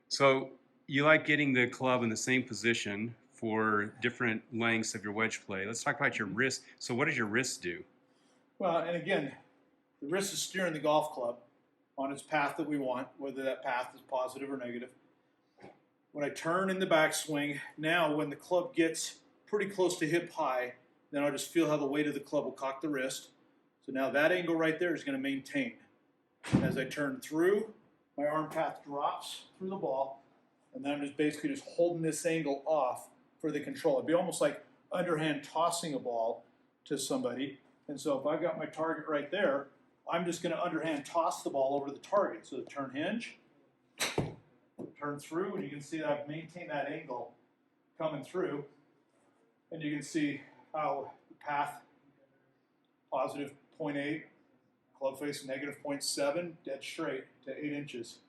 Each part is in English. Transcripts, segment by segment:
So you like getting the club in the same position for different lengths of your wedge play. Let's talk about your wrist. So what does your wrist do? Well, and again, the wrist is steering the golf club on its path that we want, whether that path is positive or negative. When I turn in the backswing, now when the club gets pretty close to hip high, then I'll just feel how the weight of the club will cock the wrist. So now that angle right there is going to maintain. As I turn through, my arm path drops through the ball, and then I'm just basically just holding this angle off for the control. It'd be almost like underhand tossing a ball to somebody. And so if I've got my target right there, I'm just going to underhand toss the ball over the target. So the turn hinge, turn through, and you can see that I've maintained that angle coming through. And you can see how the path, positive 0.8, club face negative 0.7, dead straight to 8 inches.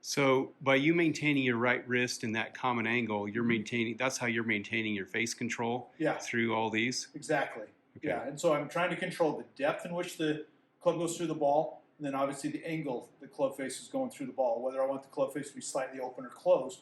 So by you maintaining your right wrist in that common angle, you're maintaining, that's how you're maintaining your face control through all these? Exactly. Okay. Yeah, and so I'm trying to control the depth in which the club goes through the ball, and then obviously the angle the club face is going through the ball, whether I want the club face to be slightly open or closed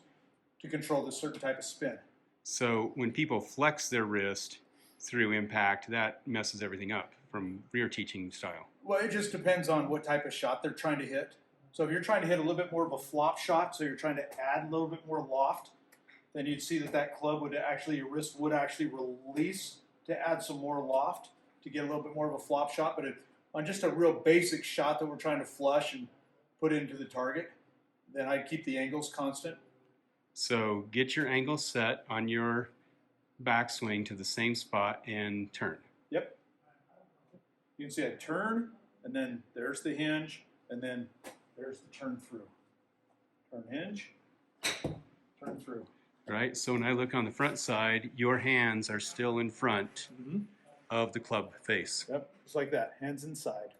to control this certain type of spin. So when people flex their wrist through impact, that messes everything up from your teaching style. Well, it just depends on what type of shot they're trying to hit. So if you're trying to hit a little bit more of a flop shot, so you're trying to add a little bit more loft, then you'd see that that club would actually, your wrist would actually release to add some more loft to get a little bit more of a flop shot. But on just a real basic shot that we're trying to flush and put into the target, then I'd keep the angles constant. So get your angle set on your backswing to the same spot and turn. Yep. You can see I turn, and then there's the hinge, and then there's the turn through. Turn hinge, turn through. Right? So when I look on the front side, your hands are still in front of the club face. Yep, just like that, hands inside.